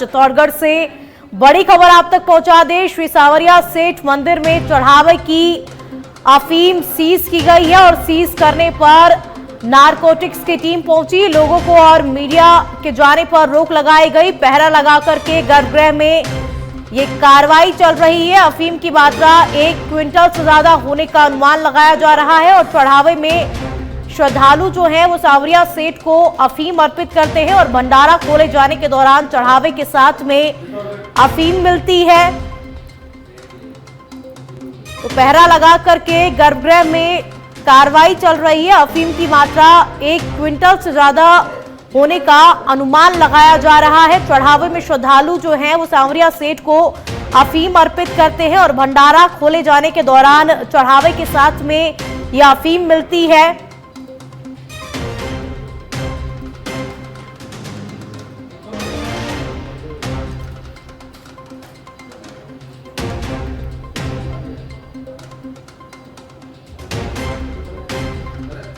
चित्तौड़गढ़ से बड़ी खबर आप तक पहुंचा दे। श्री सांवरिया सेठ मंदिर में चढ़ावे की अफीम सीज की गई है और सीज करने पर नारकोटिक्स की टीम पहुंची। लोगों को और मीडिया के जाने पर रोक लगाई गई। पहरा लगा करके गर्भगृह में ये कार्रवाई चल रही है। अफीम की मात्रा 1 क्विंटल से ज्यादा होने का अनुमान लगाया जा रहा है और चढ़ावे में श्रद्धालु जो हैं वो सांवरिया सेठ को अफीम अर्पित करते हैं और भंडारा खोले जाने के दौरान चढ़ावे के साथ में अफीम मिलती है। तो पहरा लगा करके गर्भगृह में कार्रवाई चल रही है। अफीम की मात्रा 1 क्विंटल से ज्यादा होने का अनुमान लगाया जा रहा है। चढ़ावे में श्रद्धालु जो हैं वो सांवरिया सेठ को अफीम अर्पित करते हैं और भंडारा खोले जाने के दौरान चढ़ावे के साथ में यह अफीम मिलती है।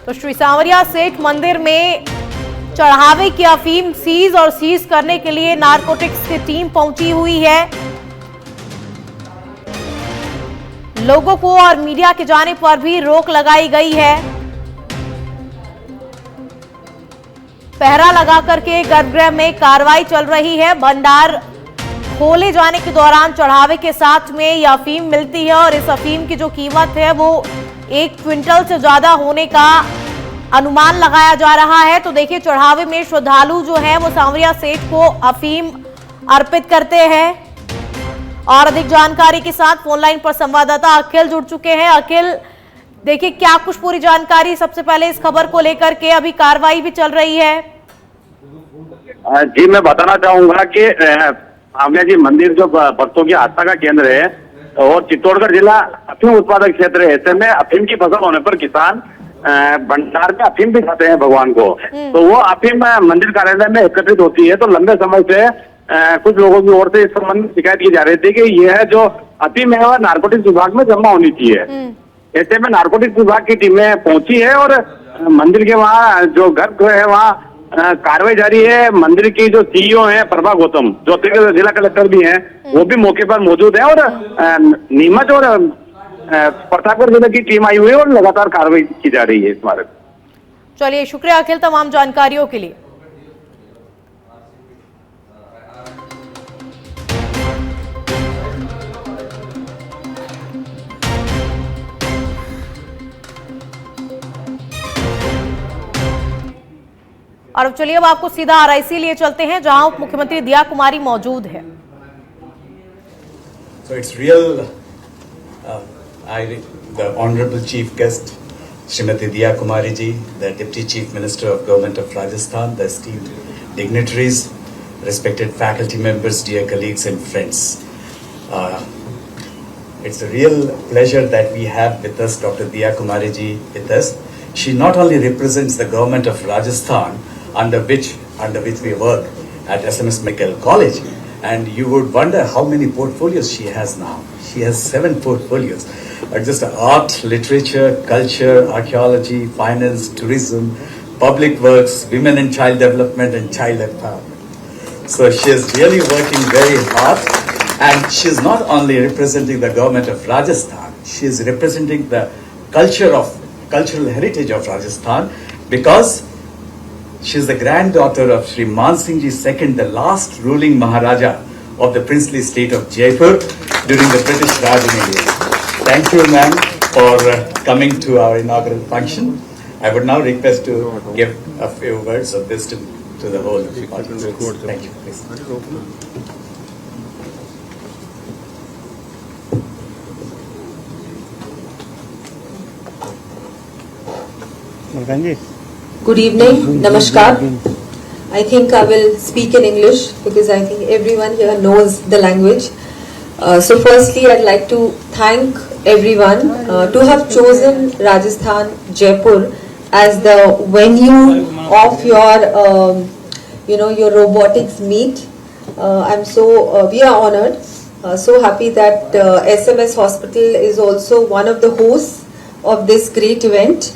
तो श्री सांवरिया सेठ मंदिर में चढ़ावे की अफीम सीज और सीज करने के लिए नारकोटिक्स की टीम पहुंची हुई है। लोगों को और मीडिया के जाने पर भी रोक लगाई गई है। पहरा लगा करके गर्भगृह में कार्रवाई चल रही है। भंडार खोले जाने के दौरान चढ़ावे के साथ में यह अफीम मिलती है और इस अफीम की जो कीमत है वो 1 क्विंटल से ज्यादा होने का अनुमान लगाया जा रहा है। तो देखिए चढ़ावे में श्रद्धालु जो हैं वो सांवरिया सेठ को अफीम अर्पित करते हैं। और अधिक जानकारी के साथ फोनलाइन पर संवाददाता अखिल जुड़ चुके हैं। अखिल, देखिए क्या कुछ पूरी जानकारी सबसे पहले इस खबर को लेकर के, अभी कार्रवाई भी चल रही है। जी मैं बताना चाहूंगा कि सांवरिया जी मंदिर जो भक्तों की आस्था का केंद्र है और चित्तौड़गढ़ जिला अफीम उत्पादक क्षेत्र है। ऐसे में अफीम की फसल होने पर किसान भंडार में अफीम भी खाते हैं भगवान को। तो वो अफीम मंदिर कार्यालय में एकत्रित होती है। तो लंबे समय से कुछ लोगों की ओर से इस संबंध में शिकायत की जा रही थी कि यह जो अफीम है वह नारकोटिक्स विभाग में जमा होनी चाहिए। ऐसे में नारकोटिक्स विभाग की टीमें पहुंची है और मंदिर के वहाँ जो गर्भगृह है वहाँ कार्रवाई जारी है। मंदिर की जो सीईओ है प्रभा गौतम, जो जिला कलेक्टर भी हैं, वो भी मौके पर मौजूद है और नीमच और प्रतापगढ़ जिले की टीम आई हुई है और लगातार कार्रवाई की जा रही है इस बारे में। चलिए, शुक्रिया अखिल तमाम जानकारियों के लिए। और अब चलिए अब आपको सीधा आरआईसी लिए चलते हैं जहां उप मुख्यमंत्री दिया कुमारी मौजूद है। So it's real, the Honorable Chief Guest, Srimati Diya Kumari ji, the Deputy Chief Minister of Government of Rajasthan, the esteemed dignitaries, respected faculty members, dear colleagues and friends. It's a real pleasure that we have with us Dr. Diya Kumari ji with us. She not only represents the government of Rajasthan, under which we work at SMS Medical College, and you would wonder how many portfolios she has now. She has 7 portfolios. Just art, literature, culture, archaeology, finance, tourism, public works, women and child development, and child empowerment. So she is really working very hard, and she is not only representing the government of Rajasthan, she is representing the cultural heritage of Rajasthan, because she is the granddaughter of Sri Man Singh Ji II, the last ruling Maharaja of the princely state of Jaipur during the British Raj in India. Thank you, ma'am, for coming to our inaugural function. I would now request to give a few words of wisdom to the whole audience. Thank you, please. Good evening, Namaskar. I think I will speak in English because I think everyone here knows the language. So firstly, I'd like to thank everyone to have chosen Rajasthan, Jaipur as the venue of your robotics meet. We are honored, so happy that SMS Hospital is also one of the hosts of this great event.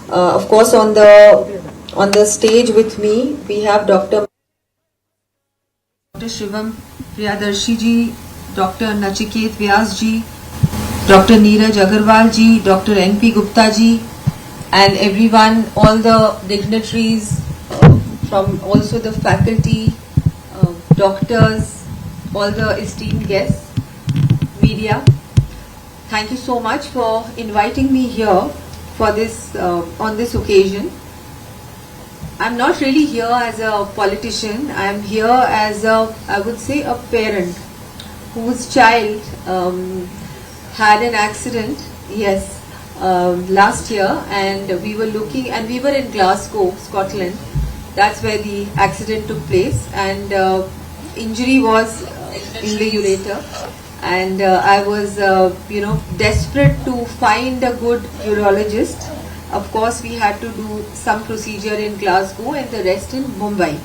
Of course, on the stage with me, we have Dr. Dr. Shivam Priyadarshi ji, Dr. Nachiket Vyas ji, Dr. Neeraj Agarwal ji, Dr. N.P. Gupta ji, and everyone, all the dignitaries from also the faculty, doctors, all the esteemed guests, media. Thank you so much for inviting me here for this on this occasion. I'm not really here as a politician. I'm here as I would say, a parent whose child had an accident. Yes, last year, and we were in Glasgow, Scotland. That's where the accident took place, and injury was in the ureter. And I was, desperate to find a good urologist. Of course, we had to do some procedure in Glasgow and the rest in Mumbai.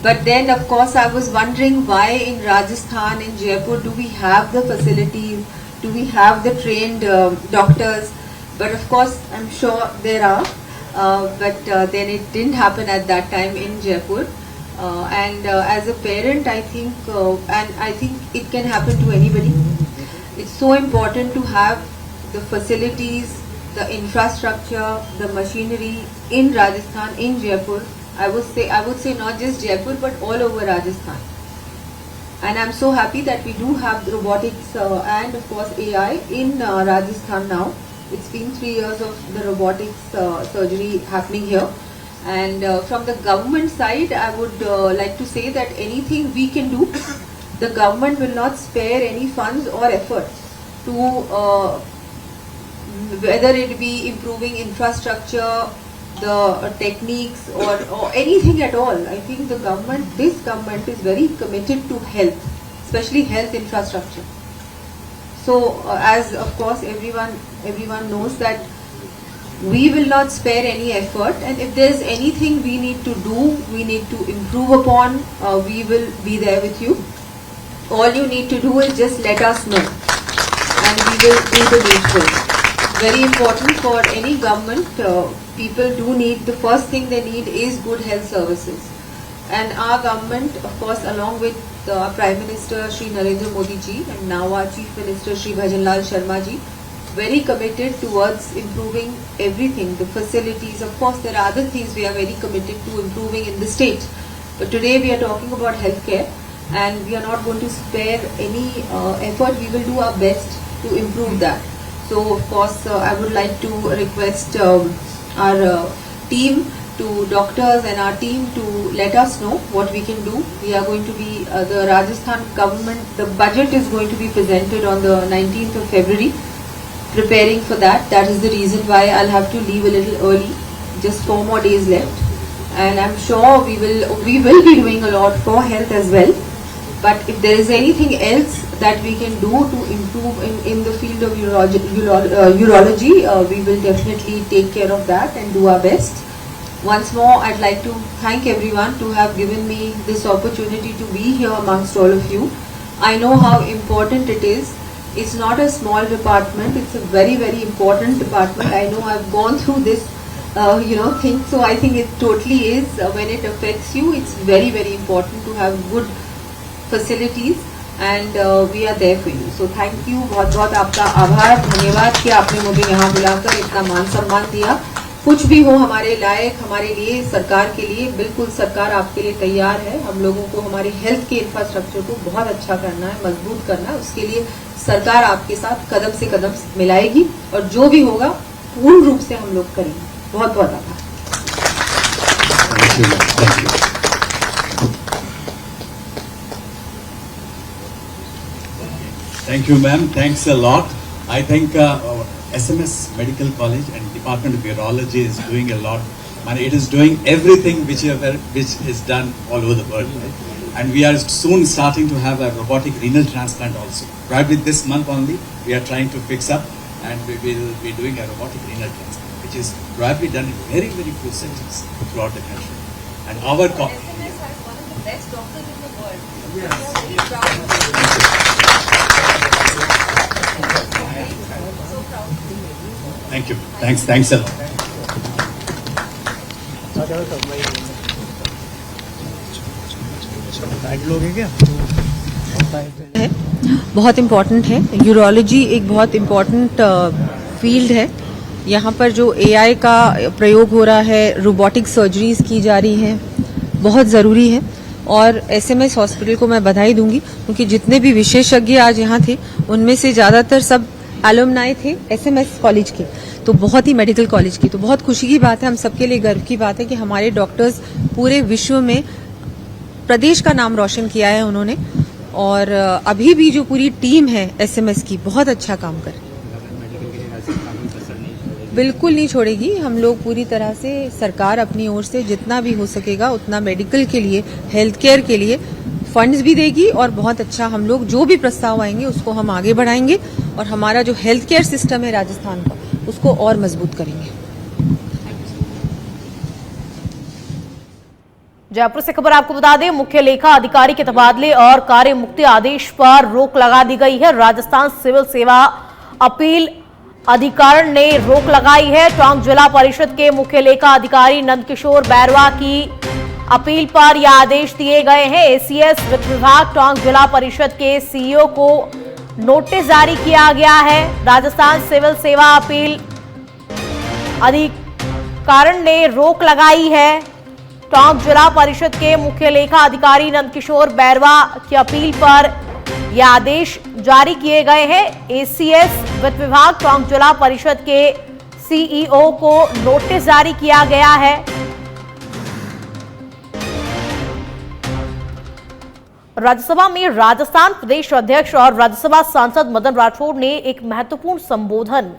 But then, of course, I was wondering why in Rajasthan, in Jaipur, do we have the facilities? Do we have the trained doctors? But of course, I'm sure there are. But then it didn't happen at that time in Jaipur. And as a parent, I think, and I think it can happen to anybody. It's so important to have the facilities, the infrastructure, the machinery in Rajasthan, in Jaipur. I would say not just Jaipur, but all over Rajasthan. And I'm so happy that we do have the robotics and of course AI in Rajasthan now. It's been 3 years of the robotics surgery happening here. And from the government side, I would like to say that anything we can do, the government will not spare any funds or efforts to whether it be improving infrastructure, the techniques, or anything at all. I think this government is very committed to health, especially health infrastructure. So as of course everyone knows that we will not spare any effort, and if there is anything we need to do, we need to improve upon, we will be there with you. All you need to do is just let us know, and we will do the needful. Very important for any government, people do need, the first thing they need is good health services. And our government, of course, along with our Prime Minister Shri Narendra Modi ji and now our Chief Minister Shri Bhajan Lal Sharma ji, very committed towards improving everything, the facilities. Of course, there are other things we are very committed to improving in the state. But today we are talking about healthcare, and we are not going to spare any effort. We will do our best to improve that. So, of course, I would like to request our team, to doctors and our team, to let us know what we can do. We are going to be, the Rajasthan government, the budget is going to be presented on the 19th of February. Preparing for that. That is the reason why I'll have to leave a little early. Just 4 more days left, and I'm sure we will be doing a lot for health as well. But if there is anything else that we can do to improve in the field of urology, we will definitely take care of that and do our best. Once more, I'd like to thank everyone to have given me this opportunity to be here amongst all of you. I know how important it is. It's not a small department. It's a very, very important department. I know I've gone through this, thing. So I think it totally is. When it affects you, it's very, very important to have good facilities, and we are there for you. So thank you. बहुत बहुत आपका आभार, धन्यवाद कि आपने मुझे यहाँ बुलाकर इतना मान सम्मान दिया. कुछ भी हो हमारे लायक, हमारे लिए, सरकार के लिए, बिल्कुल सरकार आपके लिए तैयार है. हम लोगों को हमारे हेल्थ के इंफ्रास्ट्रक्चर को बहुत अच्छा करना है, मजबूत करना है. उसके लिए सरकार आपके साथ कदम से कदम मिलाएगी, और जो भी होगा पूर्ण रूप से हम लोग करेंगे. बहुत बहुत आभार. Thank you, ma'am. Thanks a lot. I think SMS Medical College and Department of Urology is doing a lot. And it is doing everything which is done all over the world. Right? And we are soon starting to have a robotic renal transplant also. Probably this month only, we are trying to fix up, and we will be doing a robotic renal transplant, which is probably done in very, very few centers throughout the country. And our SMS has one of the best doctors in the world. Thank you. Thanks a lot. है, बहुत important है। Urology एक बहुत important field है। यहाँ पर जो AI का प्रयोग हो रहा है, रोबोटिक सर्जरीज की जा रही हैं, बहुत ज़रूरी है। और एसएमएस हॉस्पिटल को मैं बधाई दूंगी, क्योंकि जितने भी विशेषज्ञ आज यहाँ थे उनमें से ज़्यादातर सब एलुमनाई थे एसएमएस कॉलेज के, तो बहुत ही मेडिकल कॉलेज की। तो बहुत खुशी की बात है, हम सबके लिए गर्व की बात है कि हमारे डॉक्टर्स पूरे विश्व में प्रदेश का नाम रोशन किया है उन्होंने। और अभी भी जो पूरी टीम है एसएमएस की बहुत अच्छा काम कर रही है, बिल्कुल नहीं छोड़ेगी। हम लोग पूरी तरह से, सरकार अपनी ओर से जितना भी हो सकेगा उतना मेडिकल के लिए, हेल्थ केयर के लिए फंड्स भी देगी। और बहुत अच्छा हम लोग जो भी प्रस्ताव आएंगे उसको हम आगे बढ़ाएंगे और हमारा जो हेल्थ केयर सिस्टम है राजस्थान का उसको और मजबूत करेंगे। जयपुर से खबर आपको बता दें, मुख्य लेखा अधिकारी के तबादले और कार्य मुक्ति आदेश पर रोक लगा दी गई है। राजस्थान सिविल सेवा अपील अधिकरण ने रोक लगाई है। टोंक जिला परिषद के मुख्य लेखा अधिकारी नंदकिशोर बैरवा की अपील पर यह आदेश दिए गए हैं। एसीएस वित्त विभाग टोंक जिला परिषद के सीईओ को नोटिस जारी किया गया है। राजस्थान सिविल सेवा अपील अधिकरण ने रोक लगाई है। टोंक जिला परिषद के मुख्य लेखा अधिकारी नंदकिशोर बैरवा की अपील पर यह आदेश जारी किए गए हैं। एसीएस वित्त विभाग टोंक जिला परिषद के सीईओ को नोटिस जारी किया गया है। राज्यसभा में राजस्थान प्रदेश अध्यक्ष और राज्यसभा सांसद मदन राठौड़ ने एक महत्वपूर्ण संबोधन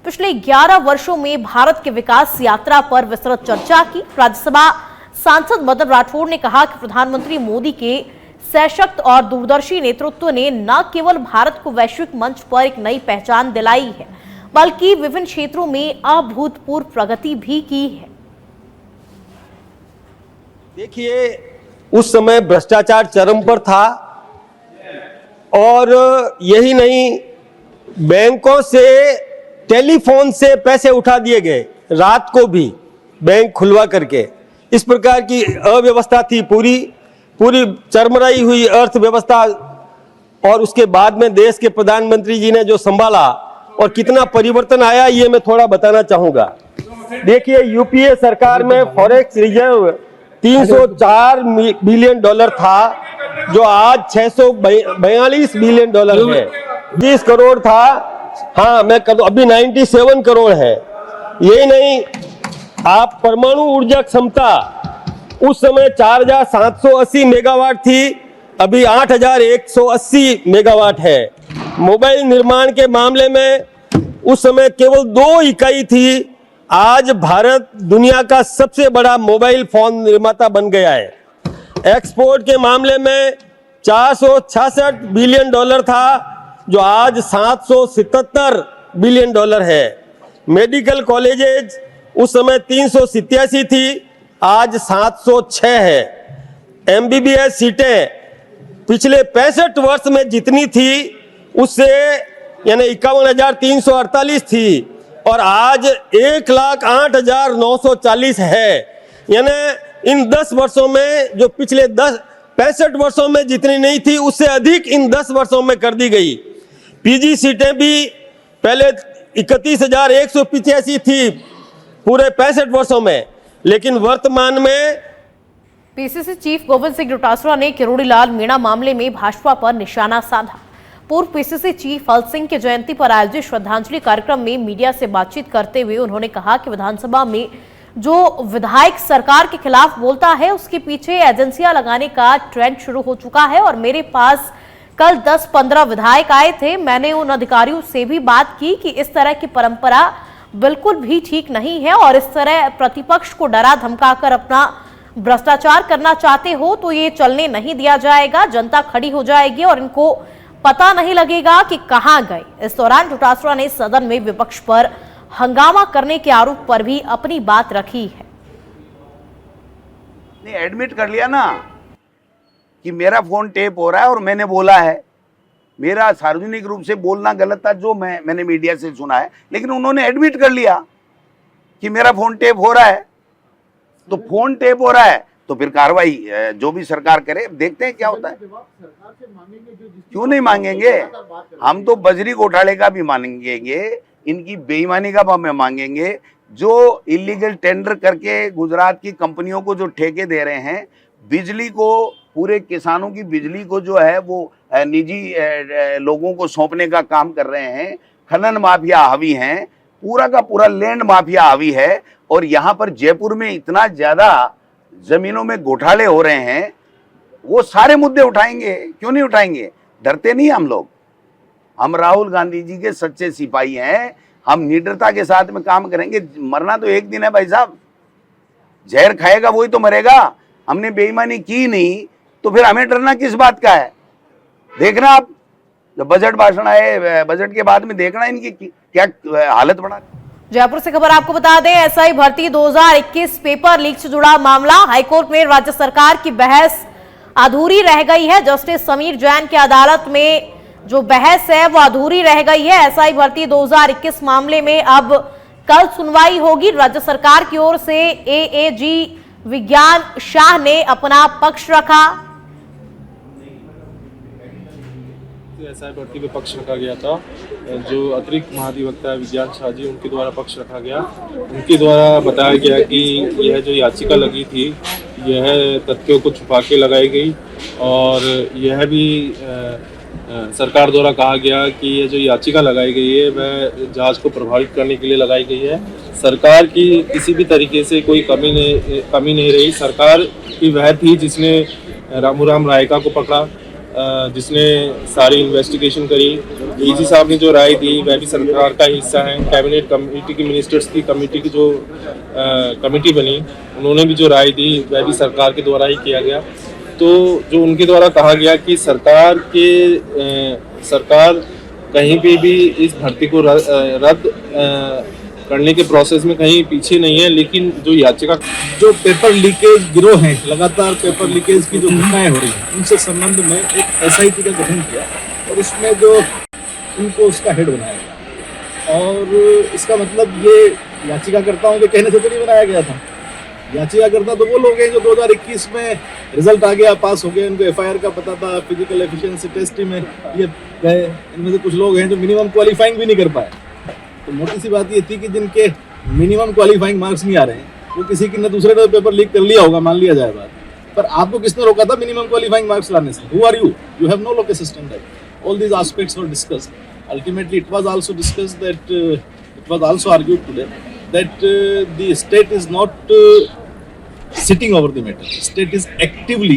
पिछले 11 वर्षों में भारत के विकास यात्रा पर विस्तृत चर्चा की। राज्यसभा सांसद मदन राठौड़ ने कहा कि प्रधानमंत्री मोदी के सशक्त और दूरदर्शी नेतृत्व ने न केवल भारत को वैश्विक मंच पर एक नई पहचान दिलाई है, बल्कि विभिन्न क्षेत्रों में अभूतपूर्व प्रगति भी की है। देखिए, उस समय भ्रष्टाचार चरम पर था और यही नहीं, बैंकों से टेलीफोन से पैसे उठा दिए गए, रात को भी बैंक खुलवा करके। इस प्रकार की अव्यवस्था थी, पूरी चरमराई हुई अर्थव्यवस्था। और उसके बाद में देश के प्रधानमंत्री जी ने जो संभाला और कितना परिवर्तन आया, ये मैं थोड़ा बताना चाहूंगा। देखिए, यूपीए सरकार में फॉरेक्स रिजर्व 304 बिलियन डॉलर था, जो आज 642 बिलियन डॉलर है। 20 करोड़ था, हाँ मैं कर दूं, अभी 97 करोड़ है। यही नहीं, आप परमाणु ऊर्जा क्षमता उस समय 4780 मेगावाट थी, अभी 8180 मेगावाट है। मोबाइल निर्माण के मामले में उस समय केवल 2 इकाई थी, आज भारत दुनिया का सबसे बड़ा मोबाइल फोन निर्माता बन गया है। एक्सपोर्ट के मामले में 466 बिलियन डॉलर था, जो आज 777 बिलियन डॉलर है। मेडिकल कॉलेजेज उस समय 387 थी, आज 706 है। एमबीबीएस सीटें पिछले 65 वर्ष में जितनी थी उससे यानी 51,348 थी, और आज 1,08,940 है। यानी इन 10 वर्षों में, जो पिछले 65 वर्षों में जितनी नहीं थी उससे अधिक इन 10 वर्षों में कर दी गई। पीजी सीटें भी पहले 31,185 थी पूरे 65 वर्षों में, लेकिन वर्तमान में। पीसीसी चीफ गोविंद सिंह डोटासरा ने किरोड़ी लाल मीणा मामले में भाजपा पर निशाना साधा। पूर्व पीसीसी चीफ हल सिंह की जयंती पर आयोजित श्रद्धांजलि कार्यक्रम में मीडिया से बातचीत करते हुए उन्होंने कहा कि विधानसभा में जो विधायक सरकार के खिलाफ बोलता है उसके पीछे एजेंसियां लगाने का ट्रेंड शुरू हो चुका है। और मेरे पास कल 10-15 विधायक आए थे, मैंने उन अधिकारियों से भी बात की कि इस तरह की परंपरा बिल्कुल भी ठीक नहीं है, और इस तरह प्रतिपक्ष को डरा धमकाकर अपना भ्रष्टाचार करना चाहते हो तो ये चलने नहीं दिया जाएगा। जनता खड़ी हो जाएगी और इनको पता नहीं लगेगा कि कहां गए। इस दौरान डोटासरा ने सदन में विपक्ष पर हंगामा करने के आरोप पर भी अपनी बात रखी है। नहीं, एडमिट कर लिया ना कि मेरा फोन टेप हो रहा है और मैंने बोला है। मेरा सार्वजनिक रूप से बोलना गलत था, जो मैंने मीडिया से सुना है, लेकिन उन्होंने एडमिट कर लिया कि मेरा फोन टेप हो रहा है। तो फोन टेप हो रहा है तो फिर कार्रवाई जो भी सरकार करे, देखते हैं क्या होता है। क्यों नहीं मांगेंगे, हम तो बजरी घोटाले का भी मांगेंगे, इनकी बेईमानी का भी मांगेंगे, जो इलीगल टेंडर करके गुजरात की कंपनियों को जो ठेके दे रहे हैं, बिजली को, पूरे किसानों की बिजली को जो है वो निजी लोगों को सौंपने का काम कर रहे हैं, खनन माफिया हावी हैं, पूरा का पूरा लैंड माफिया हावी है। और यहाँ पर जयपुर में इतना ज्यादा जमीनों में घोटाले हो रहे हैं, वो सारे मुद्दे उठाएंगे, क्यों नहीं उठाएंगे, डरते नहीं हम लोग। हम राहुल गांधी जी के सच्चे सिपाही हैं, हम निडरता के साथ में काम करेंगे। मरना तो एक दिन है भाई साहब, जहर खाएगा वही तो मरेगा। हमने बेईमानी की नहीं तो फिर हमें डरना किस बात का है। देखना आप जब बजट भाषण आए, बजट के बाद में देखना इनकी क्या हालत बना। जयपुर से खबर आपको बता दें, एसआई भर्ती 2021 पेपर लीक से जुड़ा मामला हाईकोर्ट में राज्य सरकार की बहस अधूरी रह गई है। जस्टिस समीर जैन की अदालत में जो बहस है वो अधूरी रह गई है। एसआई भर्ती 2021 मामले में अब कल सुनवाई होगी। राज्य सरकार की ओर से एएजी विज्ञान शाह ने अपना पक्ष रखा। एसआई भर्ती पे पक्ष रखा गया था, जो अतिरिक्त महाधिवक्ता विज्ञान शाह जी, उनके द्वारा पक्ष रखा गया। उनके द्वारा बताया गया कि यह जो याचिका लगी थी, यह तथ्यों को छुपा के लगाई गई, और यह भी सरकार द्वारा कहा गया कि यह जो याचिका लगाई गई है वह जांच को प्रभावित करने के लिए लगाई गई है। सरकार की किसी भी तरीके से कोई कमी नहीं रही। सरकार की वह थी जिसने रामूराम रायका को पकड़ा, जिसने सारी इन्वेस्टिगेशन करी। डीजी साहब ने जो राय दी वह भी सरकार का हिस्सा है। कैबिनेट कमेटी की, मिनिस्टर्स की कमेटी की जो कमेटी बनी, उन्होंने भी जो राय दी वह भी सरकार के द्वारा ही किया गया। तो जो उनके द्वारा कहा गया कि सरकार कहीं पे भी इस भर्ती को रद्द करने के प्रोसेस में कहीं पीछे नहीं है, लेकिन जो याचिका, जो पेपर लीकेज गिरोह हैं, लगातार पेपर लीकेज की जो घटनाएं हो रही हैं, उनसे संबंध में एक एसआईटी का गठन किया और उसमें जो उनको उसका हेड बनाया गया। और इसका मतलब ये याचिकाकर्ताओं के कहने से तो नहीं बनाया गया था। याचिकाकर्ता तो वो लोग हैं जो 2021 में रिजल्ट आ गया, पास हो गए, उनको एफआईआर का पता था, फिजिकल एफिशिएंसी टेस्ट में ये गए। इनमें से कुछ लोग हैं जो मिनिमम क्वालिफाइंग भी नहीं कर पाए। तो मोटी सी बात ये थी कि जिनके मिनिमम क्वालिफाइंग मार्क्स नहीं आ रहे हैं, वो किसी की ने दूसरे ने पेपर लीक कर लिया होगा, मान लिया जाए बात, पर आपको किसने रोका था मिनिमम क्वालिफाइंग मार्क्स लाने से? Who are you? You have no local system right. All these aspects were discussed. Ultimately it was also discussed that it was also argued today that the state is not sitting over the matter. State is actively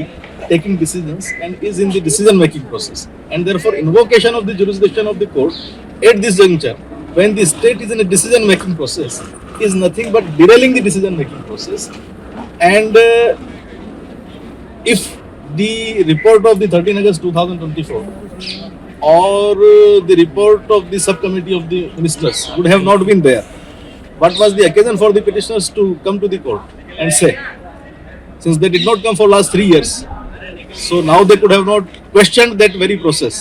taking decisions and is in the decision making process, and therefore invocation of the jurisdiction of the court at this juncture, when the state is in a decision making process, is nothing but derailing the decision making process. And if the report of the 13 August 2024 or the report of the subcommittee of the ministers would have not been there, what was the occasion for the petitioners to come to the court and say, since they did not come for last 3 years, so now they could have not questioned that very process.